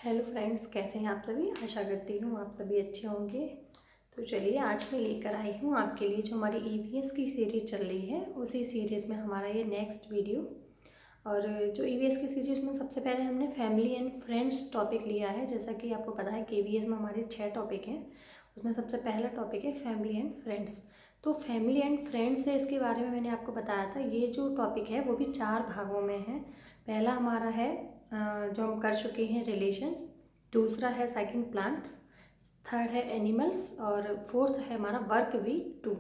Hello friends, कैसे हैं आप सभी। आशा करती हूँ आप सभी अच्छे होंगे। तो चलिए, आज मैं लेकर आई हूँ आपके लिए जो हमारी ईवीएस की सीरीज़ चल रही है, उसी सीरीज़ में हमारा ये नेक्स्ट वीडियो। और जो ईवीएस की सीरीज़ में सबसे पहले हमने फैमिली एंड फ्रेंड्स टॉपिक लिया है। जैसा कि आपको पता है कि ईवीएस में हमारे 6 टॉपिक हैं, उसमें सबसे पहला टॉपिक है फैमिली एंड फ्रेंड्स। तो फैमिली एंड फ्रेंड्स है, इसके बारे में मैंने आपको बताया था। ये जो टॉपिक है वो भी 4 भागों में है। पहला हमारा है जो हम कर चुके हैं रिलेशंस, दूसरा है सेकंड प्लांट्स, थर्ड है एनिमल्स और फोर्थ है हमारा वर्क वीक 2।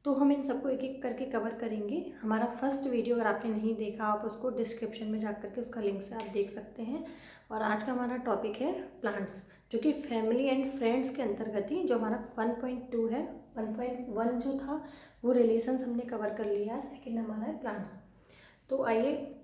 तो हम इन सबको एक एक करके कवर करेंगे। हमारा फर्स्ट वीडियो अगर आपने नहीं देखा, आप उसको डिस्क्रिप्शन में जा करके उसका लिंक से आप देख सकते हैं। और आज का हमारा टॉपिक है प्लांट्स, जो कि फैमिली एंड फ्रेंड्स के अंतर्गत ही जो हमारा 1.2 है। 1.1 जो था वो रिलेशंस हमने कवर कर लिया है, सेकेंड हमारा है प्लांट्स। तो आइए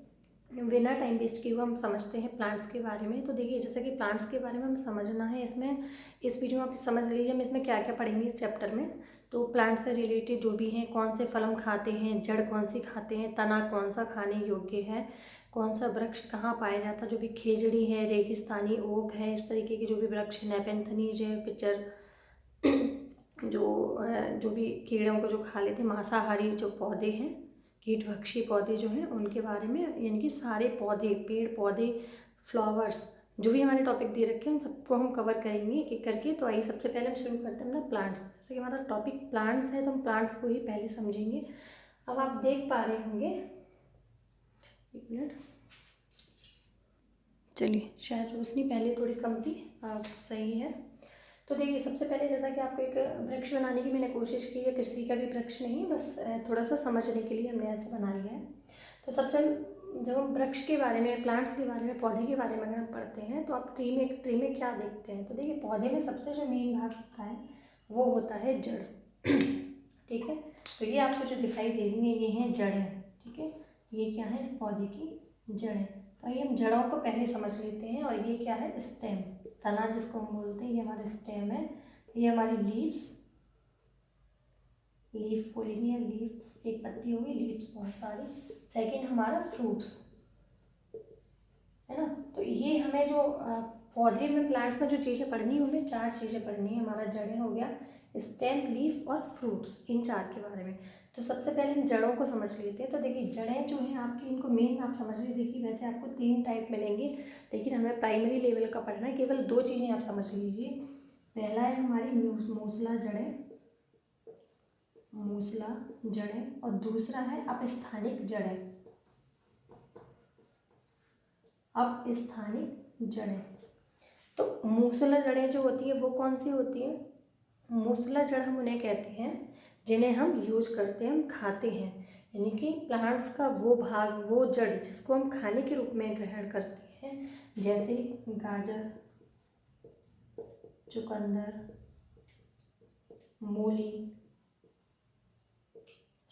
बिना टाइम वेस्ट किए हुए हम समझते हैं प्लांट्स के बारे में। तो देखिए, जैसे कि प्लांट्स के बारे में हमें समझना है, इसमें इस वीडियो में आप समझ लीजिए हम इसमें क्या क्या पढ़ेंगे इस चैप्टर में। तो प्लांट से रिलेटेड जो भी हैं, कौन से फल हम खाते हैं, जड़ कौन सी खाते हैं, तना कौन सा खाने योग्य है, कौन सा वृक्ष कहाँ पाया जाता है, जो भी खेजड़ी है, रेगिस्तानी ओक है, इस तरीके के जो भी वृक्ष, नेपेंथनीज है, पिचर जो भी कीड़ों को जो खा लेते हैं, मांसाहारी जो पौधे हैं, कीटभक्षी पौधे जो हैं, उनके बारे में, यानी कि सारे पौधे, पेड़ पौधे, फ्लावर्स, जो भी हमारे टॉपिक दे रखे हैं उन सबको हम कवर करेंगे एक एक करके। तो आइए सबसे पहले हम शुरू करते हैं अपना प्लांट्स। जैसे कि हमारा टॉपिक प्लांट्स है, तो हम प्लांट्स को ही पहले समझेंगे। अब आप देख पा रहे होंगे, एक मिनट, चलिए, शायद रोशनी पहले थोड़ी कम थी, अब सही है। तो देखिए, सबसे पहले जैसा कि आपको एक वृक्ष बनाने की मैंने कोशिश की है, किसी का भी वृक्ष नहीं, बस थोड़ा सा समझने के लिए हमने ऐसे बना लिया है। तो सबसे जब हम वृक्ष के बारे में, प्लांट्स के बारे में, पौधे के बारे में अगर हम पढ़ते हैं, तो आप ट्री में क्या देखते हैं। तो देखिए, पौधे में सबसे जो मेन भाग होता है वो होता है जड़। ठीक है, तो ये आपको जो दिखाई दे रही है ये हैं जड़ें। ठीक है, ये क्या है, इस पौधे की जड़ें। तो आइए हम जड़ों को पहले समझ लेते हैं। और ये क्या है, स्टेम, तना जिसको हम बोलते हैं, ये हमारा स्टेम है। ये हमारी लीव्स, लीफ बोलेंगे, या लीफ एक पत्ती होगी, लीव्स बहुत सारी। सेकंड हमारा फ्रूट्स है ना। तो ये हमें जो पौधे में, प्लांट्स में जो चीज़ें पढ़नी है, उनमें 4 चीज़ें पढ़नी है। हमारा जड़ें हो गया, स्टेम, लीफ और फ्रूट्स, इन 4 के बारे में। तो सबसे पहले हम जड़ों को समझ लेते हैं। तो देखिए, जड़ें जो हैं आपकी, इनको मेन आप समझ लीजिए। देखिए, वैसे आपको 3 टाइप मिलेंगे, लेकिन हमें प्राइमरी लेवल का पढ़ना है। केवल 2 चीज़ें आप समझ लीजिए। पहला है हमारी मूसला जड़ें, मूसला जड़ें, और दूसरा है अपस्थानिक जड़ें, अपस्थानिक जड़ें। तो मूसला जड़ें जो होती है वो कौन सी होती है। मूसला जड़ हम उन्हें कहते हैं जिन्हें हम यूज करते हैं, हम खाते हैं, यानी कि प्लांट्स का वो भाग, वो जड़ जिसको हम खाने के रूप में ग्रहण करते हैं, जैसे गाजर, चुकंदर, मूली,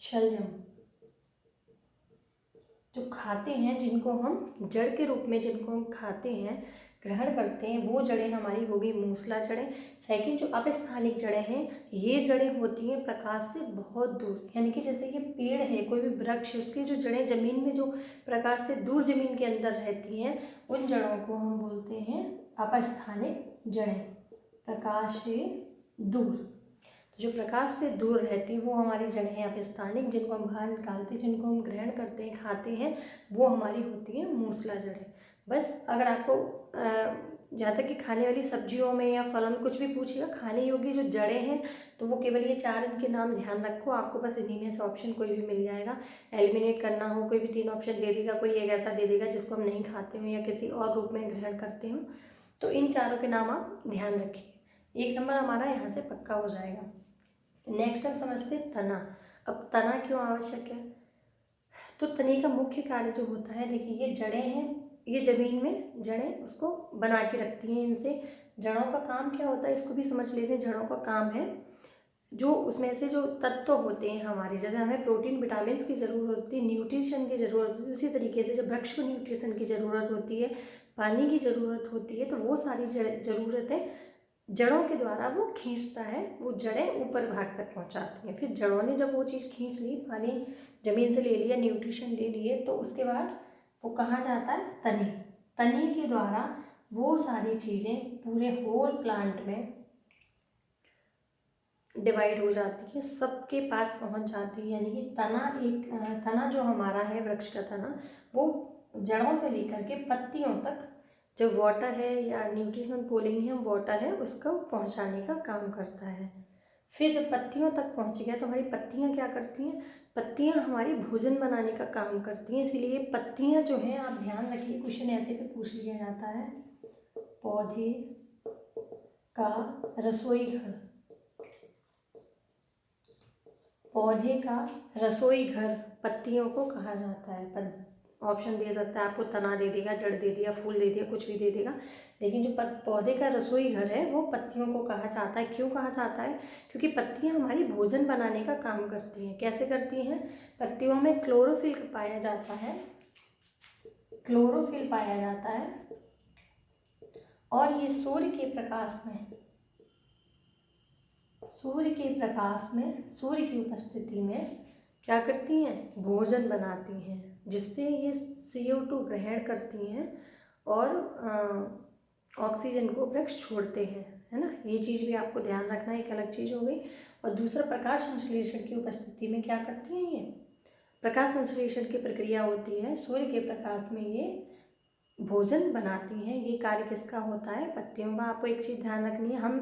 शलजम, जो खाते हैं, जिनको हम जड़ के रूप में, जिनको हम खाते हैं, ग्रहण करते हैं, वो जड़ें हमारी हो गई मूसला जड़ें। सेकंड जो अपस्थानिक जड़ें हैं, ये जड़ें होती हैं प्रकाश से बहुत दूर, यानी कि जैसे ये पेड़ है, कोई भी वृक्ष, उसकी जो जड़ें जमीन में, जो प्रकाश से दूर जमीन के अंदर रहती हैं, उन जड़ों को हम बोलते हैं अपस्थानिक जड़ें, प्रकाश से दूर। तो जो प्रकाश से दूर रहती है वो हमारी जड़ें हैं अपस्थानिक, जिनको हम बाहर निकालते हैं, जिनको हम ग्रहण करते हैं, खाते हैं, वो हमारी होती हैं मूसला जड़ें। बस अगर आपको जहाँ तक कि खाने वाली सब्जियों में या फलों में कुछ भी पूछेगा, खाने योग्य जो जड़ें हैं, तो वो केवल ये 4 इनके नाम ध्यान रखो। आपको बस इन्हीं में से ऑप्शन कोई भी मिल जाएगा। एलिमिनेट करना हो, कोई भी 3 ऑप्शन दे देगा, कोई एक ऐसा दे देगा जिसको हम नहीं खाते हो या किसी और रूप में ग्रहण करते हो। तो इन 4 के नाम आप ध्यान रखिए। 1 नंबर हमारा यहाँ से पक्का हो जाएगा। नेक्स्ट हम समझते हैं तना। अब तना क्यों आवश्यक है। तो तने का मुख्य कार्य जो होता है, देखिए, ये जड़ें हैं, ये जमीन में जड़ें उसको बना के रखती हैं। इनसे जड़ों का काम क्या होता है, इसको भी समझ लेते हैं। जड़ों का काम है, जो उसमें से जो तत्व होते हैं हमारे, जैसे हमें प्रोटीन, विटामिन की ज़रूरत होती है, न्यूट्रिशन की ज़रूरत होती है, उसी तरीके से जब वृक्ष को न्यूट्रिशन की ज़रूरत होती है, पानी की ज़रूरत होती है, तो वो सारी ज़रूरतें जड़ों के द्वारा वो खींचता है, वो जड़ें ऊपर भाग तक पहुंचाती हैं। फिर जड़ों ने जब वो चीज़ खींच ली, पानी ज़मीन से ले लिया, न्यूट्रिशन ले लिए, तो उसके बाद वो कहाँ जाता है, तने, तने के द्वारा वो सारी चीज़ें पूरे होल प्लांट में डिवाइड हो जाती है, सबके पास पहुंच जाती है। यानी कि तना जो हमारा है, वृक्ष का तना, वो जड़ों से लेकर के पत्तियों तक जो वाटर है या न्यूट्रिशन बोलेंगे हम, वाटर है, उसको पहुंचाने का काम करता है। फिर जब पत्तियों तक पहुंच गया तो हमारी पत्तियां क्या करती हैं, पत्तियां हमारी भोजन बनाने का काम करती हैं। इसीलिए पत्तियां जो हैं, आप ध्यान रखिए, क्वेश्चन ऐसे भी पूछ लिया जाता है, पौधे का रसोई घर, पौधे का रसोई घर पत्तियों को कहा जाता है। ऑप्शन दे सकता है आपको, तना दे देगा, जड़ दे दिया, फूल दे दिया, कुछ भी दे देगा, लेकिन जो पौधे का रसोई घर है वो पत्तियों को कहा जाता है। क्यों कहा जाता है? क्योंकि पत्तियां हमारी भोजन बनाने का काम करती हैं। कैसे करती हैं? पत्तियों में क्लोरोफिल पाया जाता है, क्लोरोफिल पाया जाता है, और ये सूर्य के प्रकाश में, सूर्य की उपस्थिति में क्या करती हैं? भोजन बनाती हैं, जिससे ये CO2 ग्रहण करती हैं और ऑक्सीजन को वृक्ष छोड़ते हैं, है ना। ये चीज़ भी आपको ध्यान रखना, एक अलग चीज़ हो गई। और दूसरा, प्रकाश संश्लेषण की उपस्थिति में क्या करती हैं? ये प्रकाश संश्लेषण की प्रक्रिया होती है, सूर्य के प्रकाश में ये भोजन बनाती हैं। ये कार्य किसका होता है? पत्तियों का। आपको एक चीज़ ध्यान रखनी है, हम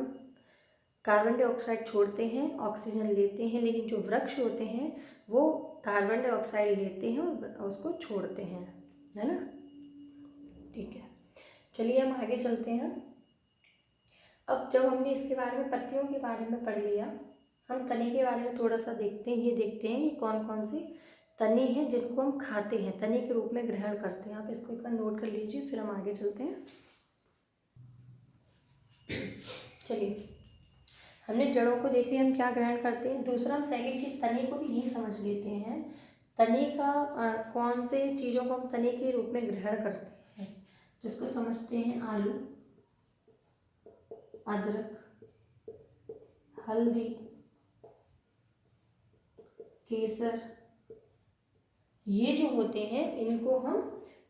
कार्बन डाइऑक्साइड छोड़ते हैं, ऑक्सीजन लेते हैं, लेकिन जो वृक्ष होते हैं वो कार्बन डाइऑक्साइड लेते हैं और उसको छोड़ते हैं, है ना। ठीक है, चलिए हम आगे चलते हैं। अब जब हमने इसके बारे में, पत्तियों के बारे में पढ़ लिया, हम तने के बारे में थोड़ा सा देखते हैं। ये देखते हैं कि कौन कौन सी तने हैं जिनको हम खाते हैं, तने के रूप में ग्रहण करते हैं। आप इसको एक बार नोट कर लीजिए, फिर हम आगे चलते हैं। चलिए, हमने जड़ों को देख लिया, हम क्या ग्रहण करते हैं। दूसरा, हम सेकंड चीज तने को भी यही समझ लेते हैं। तने का कौन से चीज़ों को हम तने के रूप में ग्रहण करते हैं, तो इसको समझते हैं। आलू, अदरक, हल्दी, केसर, ये जो होते हैं इनको हम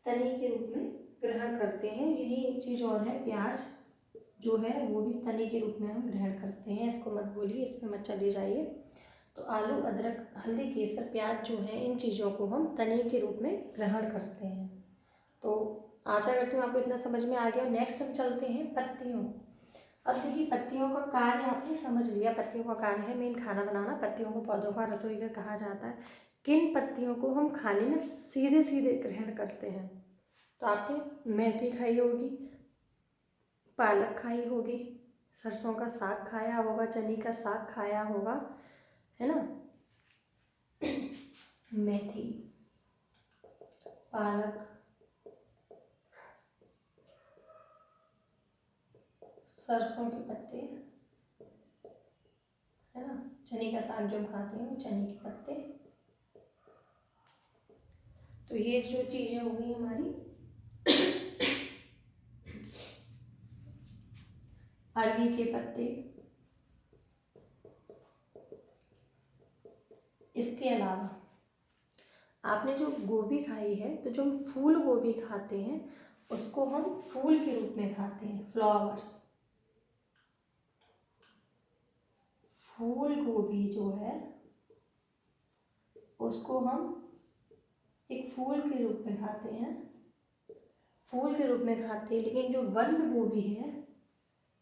तने के रूप में ग्रहण करते हैं। यही एक चीज़ और है, प्याज जो है वो भी तने के रूप में हम ग्रहण करते हैं। इसको मत बोलिए, इस पर मत चले जाइए। तो आलू, अदरक, हल्दी, केसर, प्याज जो है, इन चीज़ों को हम तने के रूप में ग्रहण करते हैं। तो आशा करती हूँ आपको इतना समझ में आ गया। नेक्स्ट हम चलते हैं पत्तियों। अब देखिए, पत्तियों का कार्य आपने समझ लिया। पत्तियों का कार्य है मेन खाना बनाना। पत्तियों को पौधों का रसोई घर कहा जाता है। किन पत्तियों को हम खाने में सीधे सीधे ग्रहण करते हैं? तो आपने मेथी खाई होगी, पालक खाई होगी, सरसों का साग खाया होगा, चने का साग खाया होगा, है ना। मेथी, पालक, सरसों के पत्ते, है ना, चने का साग जो खाते हैं वो चने के पत्ते। तो ये जो चीजें हो गई हमारी। अरबी के पत्ते। इसके अलावा आपने जो गोभी खाई है, तो जो हम फूल गोभी खाते हैं उसको हम फूल के रूप में खाते हैं, फ्लावर्स। फूल गोभी जो है उसको हम एक फूल के रूप में खाते हैं, फूल के रूप में खाते हैं। लेकिन जो बंद गोभी है,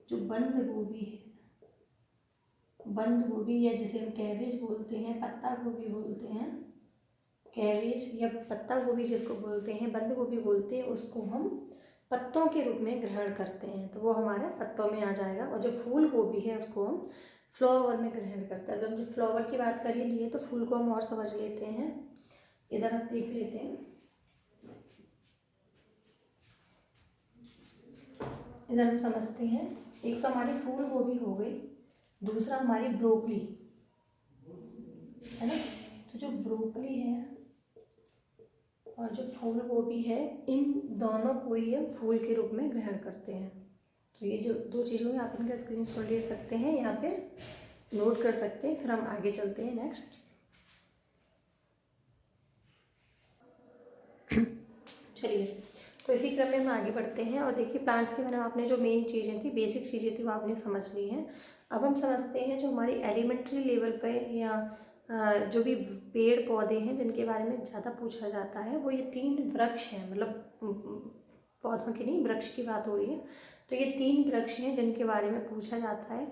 जो बंद गोभी है, बंद गोभी या जिसे हम कैबेज बोलते हैं, पत्ता गोभी बोलते हैं, कैबेज या पत्ता गोभी जिसको बोलते हैं, बंद गोभी बोलते हैं, उसको हम पत्तों के रूप में ग्रहण करते हैं। तो वो हमारे पत्तों में आ जाएगा। और जो फूल गोभी है उसको हम फ्लावर में ग्रहण करते हैं। अगर हम जो फ्लावर की बात कर ही लिए तो फूल को हम और समझ लेते हैं। इधर हम देख लेते हैं, इधर हम समझते हैं। एक तो हमारी फूल गोभी हो गई, दूसरा हमारी ब्रोकली, है ना। तो जो ब्रोकली है और जो फूल गोभी है, इन दोनों को ही हम फूल के रूप में ग्रहण करते हैं। तो ये जो दो चीज़ों में आप इनका स्क्रीनशॉट ले सकते हैं या फिर नोट कर सकते हैं। फिर हम आगे चलते हैं नेक्स्ट। चलिए, तो इसी क्रम में हम आगे बढ़ते हैं और देखिए प्लांट्स के बारे में आपने जो मेन चीज़ें थी, बेसिक चीज़ें थी, वो आपने समझ ली हैं। अब हम समझते हैं जो हमारी एलिमेंट्री लेवल पे या जो भी पेड़ पौधे हैं जिनके बारे में ज़्यादा पूछा जाता है, वो ये 3 वृक्ष हैं, मतलब पौधों की नहीं, वृक्ष की बात हो रही है। तो ये 3 वृक्ष हैं जिनके बारे में पूछा जाता है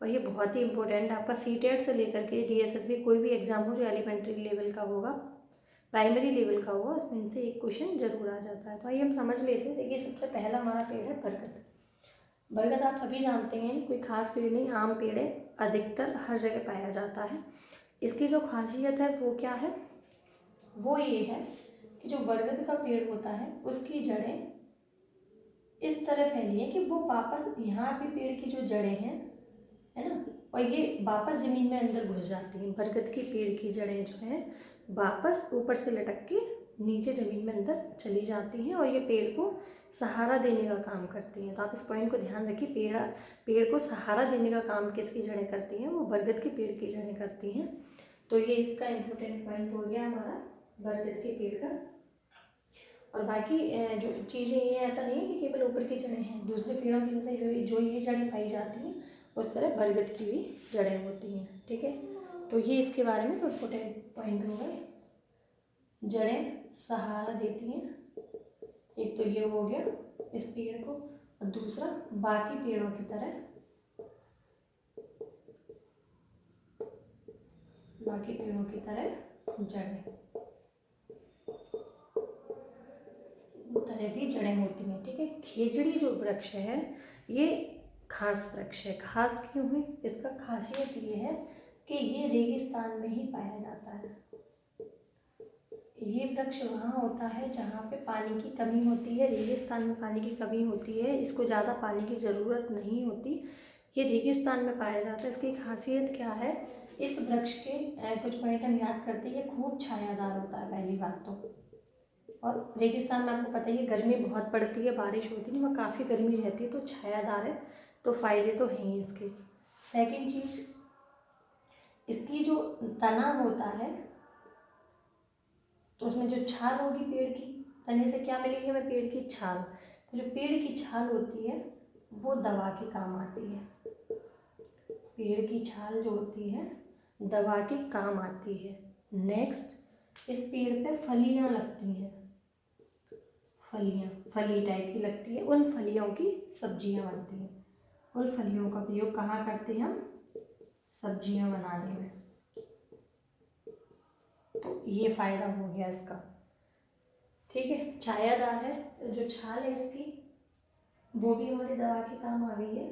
और ये बहुत ही इंपॉर्टेंट है। आपका सीटेट से लेकर के डीएसएसबी कोई भी एग्जाम हो जो एलिमेंट्री लेवल का होगा, प्राइमरी लेवल का होगा, उसमें इनसे एक क्वेश्चन जरूर आ जाता है। तो आइए हम समझ लेते हैं। देखिए सबसे पहला हमारा पेड़ है बरगद। बरगद आप सभी जानते हैं, कोई खास पेड़ नहीं, आम पेड़ है, अधिकतर हर जगह पाया जाता है। इसकी जो खासियत है वो क्या है, वो ये है कि जो बरगद का पेड़ होता है उसकी जड़ें इस तरह फैली है कि वो वापस यहाँ पे पेड़ की जो जड़ें हैं, है ना, और ये वापस ज़मीन में अंदर घुस जाती हैं। बरगद की पेड़ की जड़ें जो हैं वापस ऊपर से लटक के नीचे ज़मीन में अंदर चली जाती हैं और ये पेड़ को सहारा देने का काम करती हैं। तो आप इस पॉइंट को ध्यान रखिए, पेड़ को सहारा देने का काम किसकी जड़ें करती हैं, वो बरगद के पेड़ की जड़ें करती हैं। तो ये इसका इम्पोर्टेंट पॉइंट हो गया हमारा बरगद के पेड़ का। और बाकी जो चीज़ें, ये ऐसा नहीं है कि केवल ऊपर की जड़ें हैं, दूसरे पेड़ों की जैसे जो ये जड़ें पाई जाती हैं उस तरह बरगद की भी जड़ें होती हैं। ठीक है, तो ये इसके बारे में तो इम्पोर्टेंट पॉइंट हो गए, जड़ें सहारा देती हैं। एक तो ये हो गया इस पेड़ को, और दूसरा बाकी पेड़ों की तरह जड़ें तरह भी जड़ें होती हैं। ठीक है, खेजड़ी जो वृक्ष है ये खास वृक्ष है। खास क्यों है, इसका खासियत ये है कि ये रेगिस्तान में ही पाया जाता है। ये वृक्ष वहाँ होता है जहाँ पे पानी की कमी होती है, रेगिस्तान में पानी की कमी होती है, इसको ज़्यादा पानी की ज़रूरत नहीं होती, ये रेगिस्तान में पाया जाता है। इसकी खासियत क्या है, इस वृक्ष के कुछ पॉइंट हम याद करते हैं। ये खूब छायादार होता है पहली बात तो, और रेगिस्तान में आपको पता ही है गर्मी बहुत पड़ती है, बारिश होती नहीं, वहाँ काफ़ी गर्मी रहती है, तो छायादार है, तो फायदे तो हैं ही इसके। सेकंड चीज़, इसकी जो तना होता है तो उसमें जो छाल होगी पेड़ की, तने से क्या मिलेगी हमें, पेड़ की छाल। तो जो पेड़ की छाल होती है वो दवा के काम आती है। पेड़ की छाल जो होती है दवा के काम आती है। नेक्स्ट, इस पेड़ पे फलियां लगती हैं, फली टाइप की लगती है, उन फलियों की सब्जियां बनती हैं। उन फलियों का प्रयोग कहाँ करते हैं हम, सब्जियां बनाने में। तो ये फायदा हो गया इसका। ठीक है, छायादार है, जो छाल है इसकी वो भी हमारी दवा के काम आ गई है,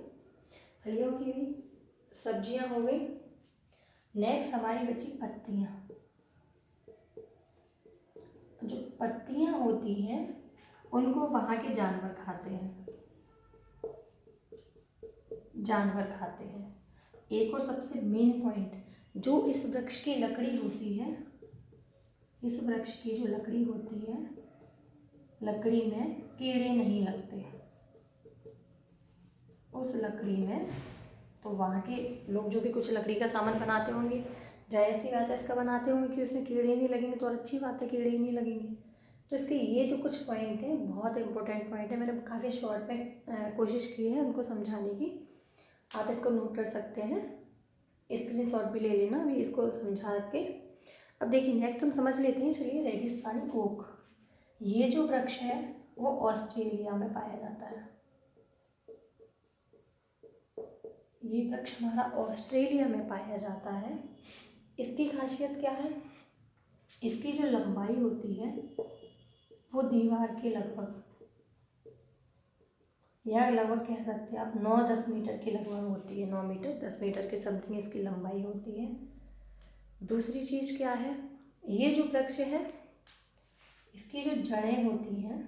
फलियों की भी, सब्जियां हो गई। नेक्स्ट हमारी बची पत्तियां। जो पत्तियां होती हैं उनको वहाँ के जानवर खाते हैं, एक और सबसे मेन पॉइंट, जो इस वृक्ष की लकड़ी होती है, इस वृक्ष की जो लकड़ी होती है, लकड़ी में कीड़े नहीं लगते उस लकड़ी में। तो वहाँ के लोग जो भी कुछ लकड़ी का सामान बनाते होंगे, जाहिर सी बात है इसका बनाते होंगे कि उसमें कीड़े नहीं लगेंगे, तो और अच्छी बात है, कीड़े ही नहीं लगेंगे। तो इसके ये जो कुछ पॉइंट हैं बहुत इंपॉर्टेंट पॉइंट है, मैंने काफ़ी शॉर्ट में कोशिश की है उनको समझाने की, आप इसको नोट कर सकते हैं, स्क्रीनशॉट भी ले लेना अभी इसको समझा के। अब देखिए नेक्स्ट हम समझ लेते हैं, चलिए, रेगिस्तानी ओक। ये जो वृक्ष है वो ऑस्ट्रेलिया में पाया जाता है। ये वृक्ष हमारा ऑस्ट्रेलिया में पाया जाता है। इसकी खासियत क्या है, इसकी जो लंबाई होती है वो दीवार के लगभग, या लगभग कह सकते हैं आप 9-10 मीटर के लगभग होती है, 9 मीटर 10 मीटर के समथिंग इसकी लंबाई होती है। दूसरी चीज़ क्या है, ये जो वृक्ष है इसकी जो जड़ें होती हैं,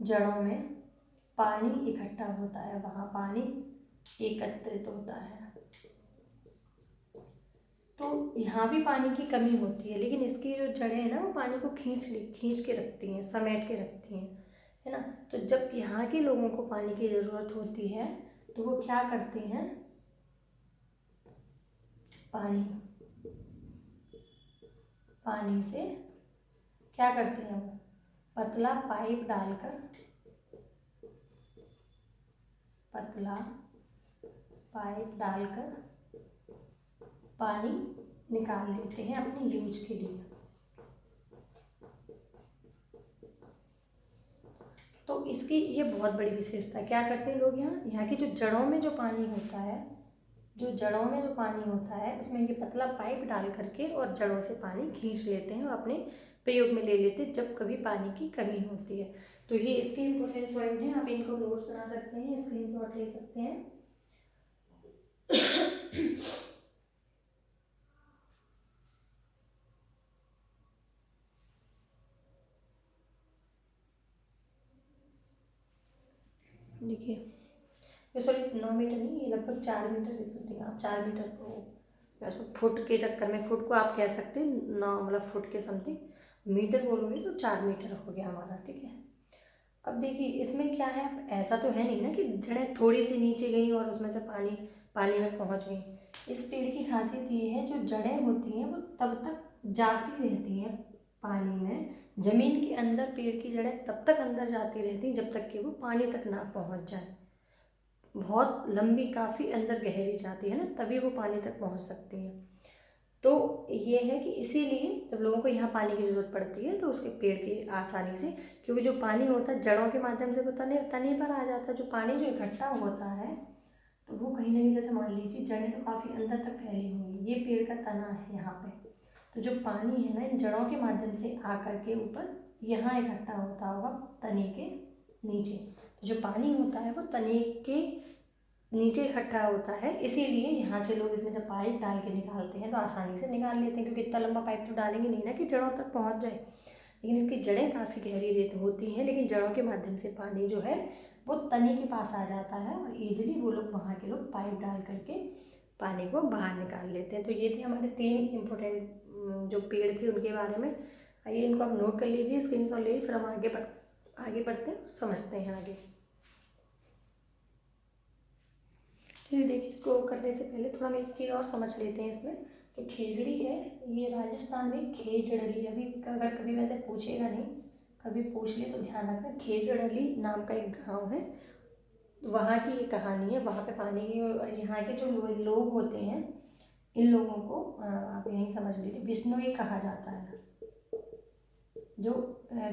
जड़ों में पानी इकट्ठा होता है, वहाँ पानी एकत्रित होता है। तो यहाँ भी पानी की कमी होती है, लेकिन इसकी जो जड़ें हैं ना वो पानी को खींच के रखती हैं, समेट के रखती हैं, है ना। तो जब यहाँ के लोगों को पानी की ज़रूरत होती है तो वो क्या करते हैं, पानी से क्या करते हैं, वो पतला पाइप डालकर, पतला पाइप डालकर पानी निकाल लेते हैं अपने यूज के लिए। तो इसकी ये बहुत बड़ी विशेषता है। क्या करते हैं लोग यहाँ की जो जड़ों में जो पानी होता है, जो जड़ों में जो पानी होता है उसमें ये पतला पाइप डाल करके और जड़ों से पानी खींच लेते हैं और अपने प्रयोग में ले लेते हैं जब कभी पानी की कमी होती है। तो ये इसके इम्पोर्टेंट पॉइंट हैं, आप इनको नोट्स बना सकते हैं, स्क्रीनशॉट ले सकते हैं। देखिए ये सॉरी 9 मीटर नहीं, ये लगभग 4 मीटर की समथिंग, आप 4 मीटर को फुट के चक्कर में, फुट को आप कह सकते हैं 9 मतलब फुट के समथिंग, मीटर बोलोगे तो 4 मीटर हो गया हमारा, ठीक है। अब देखिए इसमें क्या है, अब ऐसा तो है नहीं ना कि जड़ें थोड़ी सी नीचे गई और उसमें से पानी में पहुंच गई। इस पेड़ की खासियत ये है, जो जड़ें होती हैं वो तब तक जाती रहती हैं पानी में, जमीन के अंदर पेड़ की जड़ें तब तक अंदर जाती रहती हैं जब तक कि वो पानी तक ना पहुंच जाए। बहुत लंबी, काफ़ी अंदर गहरी जाती है ना, तभी वो पानी तक पहुंच सकती हैं। तो ये है कि इसीलिए जब लोगों को यहाँ पानी की ज़रूरत पड़ती है तो उसके पेड़ की आसानी से, क्योंकि जो पानी होता है जड़ों के माध्यम से वो तने पर आ जाता है। जो पानी जो इकट्ठा होता है तो वो कहीं ना कहीं, जैसे मान लीजिए जड़ें तो काफ़ी अंदर तक फैली हुई, ये पेड़ का तना है यहाँ पे, तो जो पानी है ना इन जड़ों के माध्यम से आकर के ऊपर यहाँ इकट्ठा होता होगा तने के नीचे। तो जो पानी होता है वो तने के नीचे इकट्ठा होता है, इसीलिए यहाँ से लोग इसमें जब पाइप डाल के निकालते हैं तो आसानी से निकाल लेते हैं, क्योंकि इतना लंबा पाइप तो डालेंगे नहीं ना कि जड़ों तक पहुँच जाए। लेकिन इसकी जड़ें काफ़ी गहरी रेत होती हैं, लेकिन जड़ों के माध्यम से पानी जो है वो तने के पास आ जाता है और ईजिली वो लोग, वहाँ के लोग पाइप डाल करके पानी को बाहर निकाल लेते हैं। तो ये थे हमारे 3 इम्पोर्टेंट जो पेड़ थे उनके बारे में। आइए इनको आप नोट कर लीजिए, स्क्रीनशॉट ले, फिर हम आगे बढ़ते हैं, समझते हैं आगे। फिर देखिए इसको करने से पहले थोड़ा हम एक चीज़ और समझ लेते हैं इसमें। तो खेजड़ी है, ये राजस्थान में खेजड़ली, अभी अगर कभी वैसे पूछेगा नहीं, कभी पूछ ले तो ध्यान रखना, खेजड़ली नाम का एक गांव है, वहाँ की ये कहानी है। वहाँ पे पानी, यहाँ के जो लोग होते हैं इन लोगों को आप यहीं समझ लीजिए बिश्नोई कहा जाता है। जो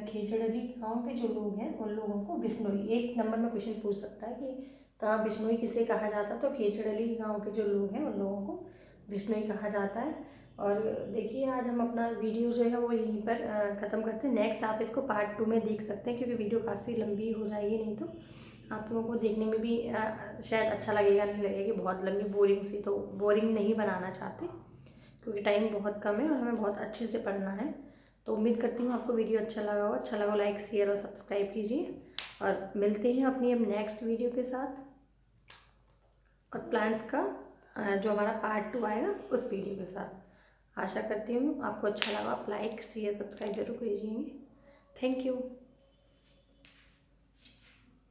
खेजड़ली गांव के जो लोग हैं उन लोगों को बिश्नोई, 1 नंबर में क्वेश्चन पूछ सकता है कि कहाँ बिश्नोई किसे कहा जाता है, तो खेजड़ली गांव के जो लोग हैं उन लोगों को बिश्नोई कहा जाता है। और देखिए आज हम अपना वीडियो जो है वो यहीं पर ख़त्म करते हैं। नेक्स्ट आप इसको पार्ट 2 में देख सकते हैं, क्योंकि वीडियो काफ़ी लंबी हो जाएगी, नहीं तो आप लोगों को देखने में भी शायद अच्छा लगेगा, नहीं लगेगा कि बहुत लंबी बोरिंग सी, तो बोरिंग नहीं बनाना चाहते क्योंकि टाइम बहुत कम है और हमें बहुत अच्छे से पढ़ना है। तो उम्मीद करती हूँ आपको वीडियो अच्छा लगा हो। अच्छा लगा लाइक शेयर और सब्सक्राइब कीजिए, और मिलते हैं अपनी अब नेक्स्ट वीडियो के साथ, और प्लांट्स का जो हमारा पार्ट 2 आएगा उस वीडियो के साथ। आशा करती हूँ आपको अच्छा लगा, आप लाइक शेयर सब्सक्राइब जरूर कीजिएंगे। Thank you.